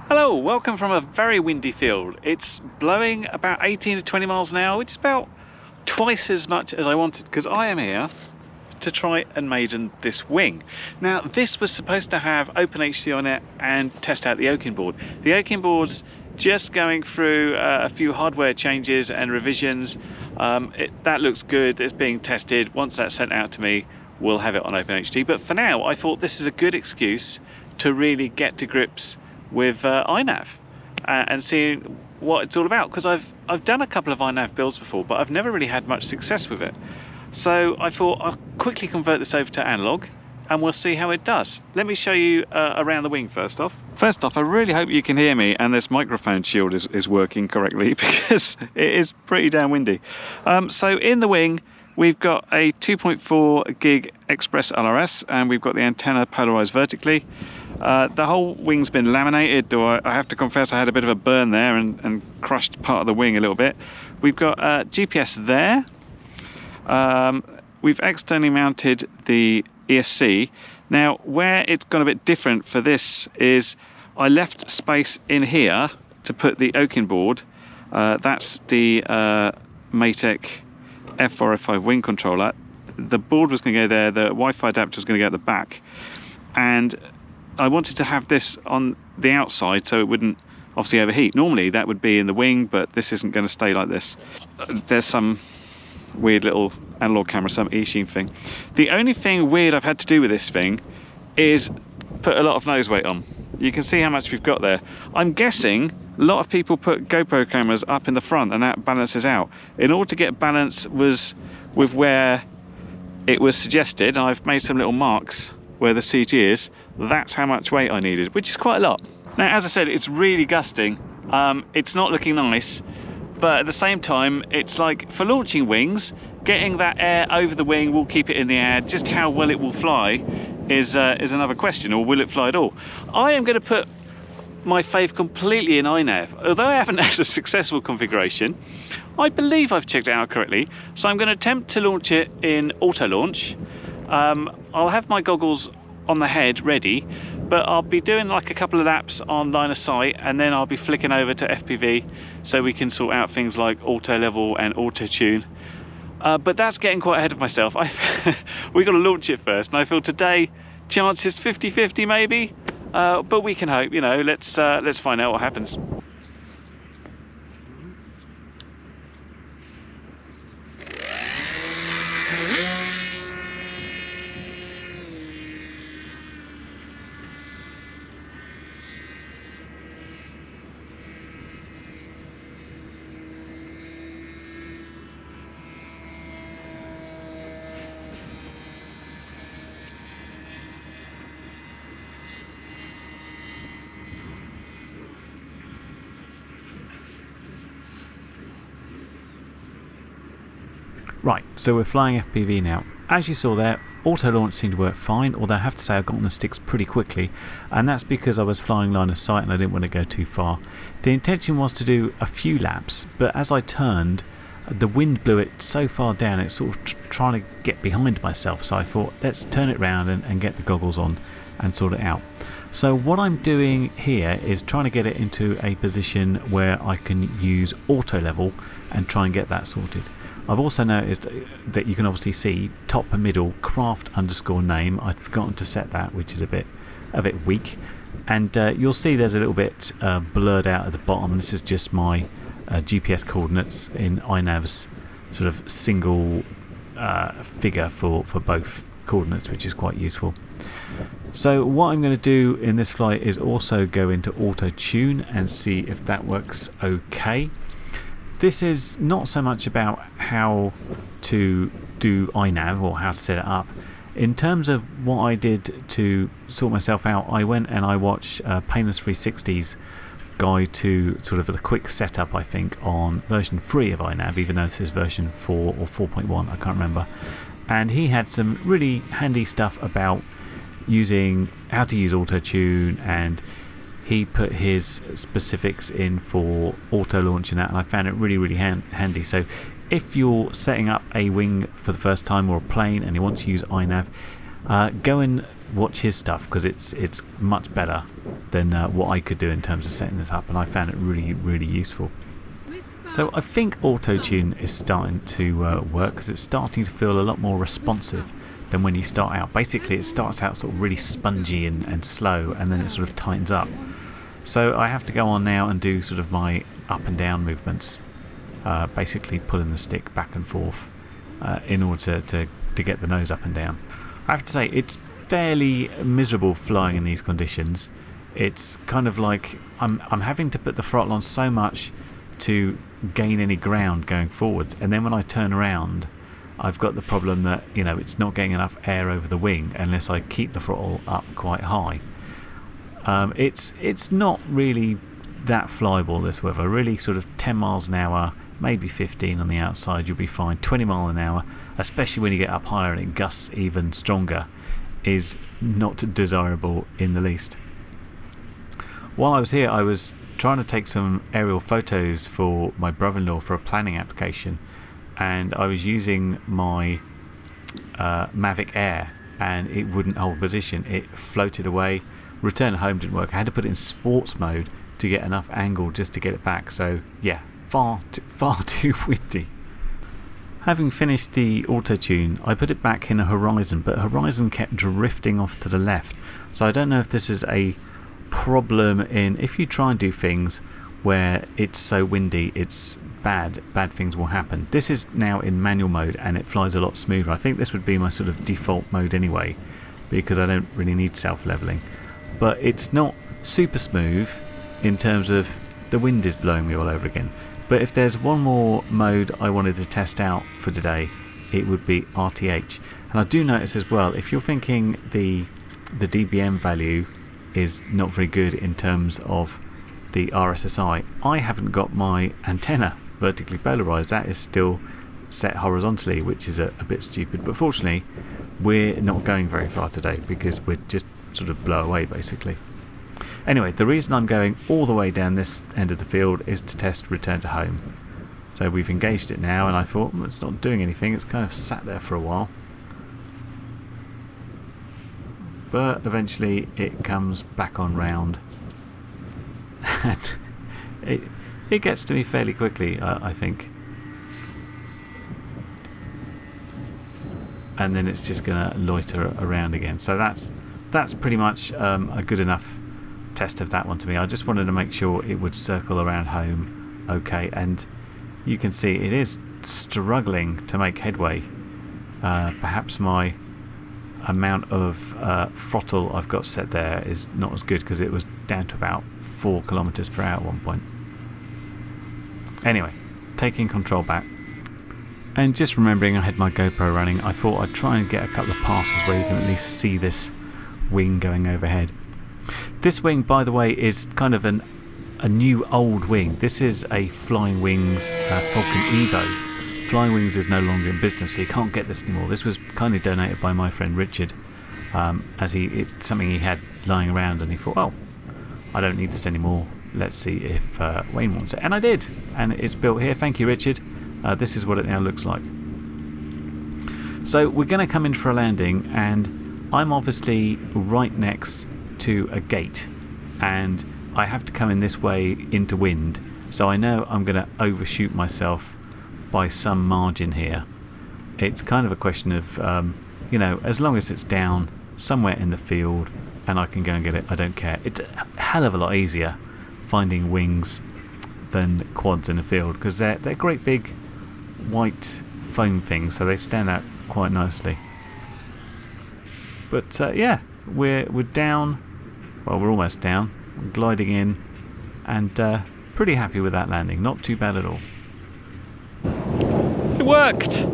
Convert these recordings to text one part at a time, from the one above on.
Hello, welcome from a very windy field. It's blowing about 18 to 20 miles an hour, which is about twice as much as I wanted, because I am here to try and maiden this wing. Now, this was supposed to have OpenHD on it and test out the Oaking board. The Oaking board's just going through a few hardware changes and revisions. That looks good, it's being tested. Once that's sent out to me, we'll have it on OpenHD. But for now, I thought this is a good excuse to really get to grips with iNav and seeing what it's all about, because I've done a couple of iNav builds before, but I've never really had much success with it. So I thought I'll quickly convert this over to analog and we'll see how it does. Let me show you around the wing first off. First off, I really hope you can hear me and this microphone shield is working correctly, because it is pretty damn windy. So in the wing, we've got a 2.4 gig express LRS, and we've got the antenna polarized vertically. The whole wing's been laminated, though I have to confess I had a bit of a burn there and crushed part of the wing a little bit. We've got GPS there. We've externally mounted the ESC. Now, where it's gone a bit different for this is I left space in here to put the Oaking board. That's the Matec F405 wing controller. The board was going to go there, the Wi-Fi adapter was going to go at the back, and I wanted to have this on the outside so it wouldn't obviously overheat. Normally that would be in the wing, but this isn't going to stay like this. There's some weird little analog camera, some e-sheen thing. The only thing weird I've had to do with this thing is put a lot of nose weight on. You can see how much we've got there. I'm guessing a lot of people put GoPro cameras up in the front and that balances out. In order to get balance was with where it was suggested, and I've made some little marks where the CG is. That's how much weight I needed, which is quite a lot. Now, as I said, it's really gusting. It's not looking nice, but at the same time, it's like for launching wings, getting that air over the wing will keep it in the air. Just how well it will fly is another question, or will it fly at all? I am going to put my faith completely in iNav. Although I haven't had a successful configuration, I believe I've checked it out correctly. So I'm going to attempt to launch it in auto launch. I'll have my goggles on the head ready, but I'll be doing like a couple of laps on line of sight, and then I'll be flicking over to FPV so we can sort out things like auto level and auto tune. But that's getting quite ahead of myself. We've got to launch it first, and I feel today chances 50-50 maybe, but we can hope, you know. Let's find out what happens. Right, so we're flying FPV now. As you saw there, auto launch seemed to work fine, although I have to say I got on the sticks pretty quickly, and that's because I was flying line of sight and I didn't want to go too far. The intention was to do a few laps, but as I turned, the wind blew it so far down, it's sort of trying to get behind myself, so I thought let's turn it round and get the goggles on and sort it out. So what I'm doing here is trying to get it into a position where I can use auto level and try and get that sorted. I've also noticed that you can obviously see top and middle craft underscore name. I'd forgotten to set that, which is a bit weak, and you'll see there's a little bit blurred out at the bottom. This is just my GPS coordinates in iNav's sort of single figure for both coordinates, which is quite useful. So what I'm going to do in this flight is also go into auto tune and see if that works okay. This is not so much about how to do iNav or how to set it up. In terms of what I did to sort myself out, I went and I watched Painless 360's guide to sort of the quick setup, I think, on version 3 of iNav, even though this is version 4 or 4.1, I can't remember. And he had some really handy stuff about using how to use auto tune, and he put his specifics in for auto launch and that, and I found it really handy. So if you're setting up a wing for the first time or a plane and you want to use iNav, go and watch his stuff, because it's much better than what I could do in terms of setting this up, and I found it really, really useful. So I think auto-tune is starting to work, because it's starting to feel a lot more responsive than when you start out. Basically it starts out sort of really spongy and slow, and then it sort of tightens up. So I have to go on now and do sort of my up and down movements, basically pulling the stick back and forth in order to get the nose up and down. I have to say it's fairly miserable flying in these conditions. It's kind of like I'm having to put the throttle on so much to gain any ground going forwards, and then when I turn around I've got the problem that, you know, it's not getting enough air over the wing unless I keep the throttle up quite high. It's not really that flyable, this weather. Really sort of 10 miles an hour, maybe 15 on the outside, you'll be fine. 20 miles an hour, especially when you get up higher and it gusts even stronger, is not desirable in the least. While I was here, I was trying to take some aerial photos for my brother-in-law for a planning application, and I was using my Mavic Air, and it wouldn't hold position. It floated away. Return home didn't work. I had to put it in sports mode to get enough angle just to get it back. So yeah, far too windy. Having finished the auto-tune, I put it back in a horizon, but horizon kept drifting off to the left. So I don't know if this is a problem in, if you try and do things where it's so windy, it's bad things will happen. This is now in manual mode and it flies a lot smoother. I think this would be my sort of default mode anyway, because I don't really need self-leveling. But it's not super smooth in terms of the wind is blowing me all over again. But if there's one more mode I wanted to test out for today, it would be RTH. And I do notice as well, if you're thinking the dBm value is not very good in terms of the RSSI, I haven't got my antenna vertically polarized. That is still set horizontally, which is a bit stupid, but fortunately we're not going very far today because we're just sort of blow away basically. Anyway, the reason I'm going all the way down this end of the field is to test return to home. So we've engaged it now, and I thought it's not doing anything, it's kind of sat there for a while, but eventually it comes back on round and it gets to me fairly quickly, I think, and then it's just going to loiter around again. So that's pretty much a good enough test of that one to me. I just wanted to make sure it would circle around home okay, and you can see it is struggling to make headway. Perhaps my amount of throttle I've got set there is not as good, because it was down to about 4 kilometers per hour at one point. Anyway, taking control back and just remembering I had my GoPro running, I thought I'd try and get a couple of passes where you can at least see this wing going overhead. This wing, by the way, is kind of a new old wing. This is a Flying Wings Falcon Evo. Flying Wings is no longer in business, so you can't get this anymore. This was kindly donated by my friend Richard, as it's something he had lying around, and he thought, oh, I don't need this anymore. Let's see if Wayne wants it. And I did, and it's built here. Thank you, Richard. This is what it now looks like. So we're going to come in for a landing, and I'm obviously right next to a gate, and I have to come in this way into wind, so I know I'm going to overshoot myself by some margin here. It's kind of a question of, as long as it's down somewhere in the field and I can go and get it, I don't care. It's a hell of a lot easier finding wings than quads in the field, because they're great big white foam things, so they stand out quite nicely. But yeah, we're down. Well, we're almost down. We're gliding in, and pretty happy with that landing. Not too bad at all. It worked.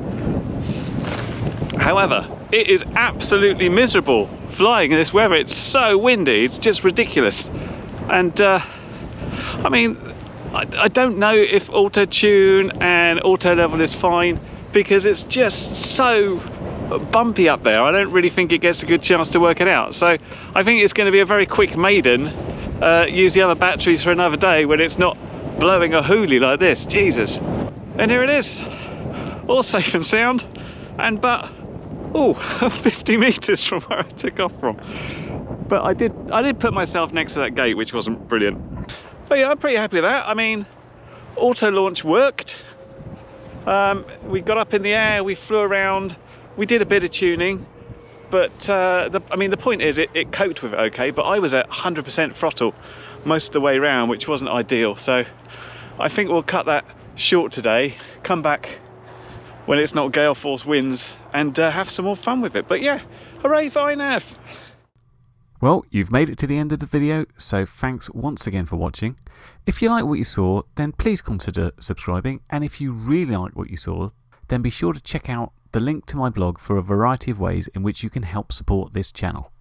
However, it is absolutely miserable flying in this weather. It's so windy, it's just ridiculous. And I mean, I don't know if auto tune and auto level is fine, because it's just so bumpy up there. I don't really think it gets a good chance to work it out. So I think it's going to be a very quick maiden. Use the other batteries for another day when it's not blowing a hoolie like this. Jesus. And here it is, all safe and sound, but oh, 50 metres from where I took off from. But I did put myself next to that gate, which wasn't brilliant. But yeah, I'm pretty happy with that. I mean, auto launch worked. We got up in the air, we flew around, we did a bit of tuning, but I mean, the point is it coped with it okay, but I was at 100% throttle most of the way around, which wasn't ideal. So I think we'll cut that short today, come back when it's not gale force winds, and have some more fun with it. But yeah, hooray for iNav! Well, you've made it to the end of the video, so thanks once again for watching. If you like what you saw, then please consider subscribing, and if you really like what you saw, then be sure to check out the link to my blog for a variety of ways in which you can help support this channel.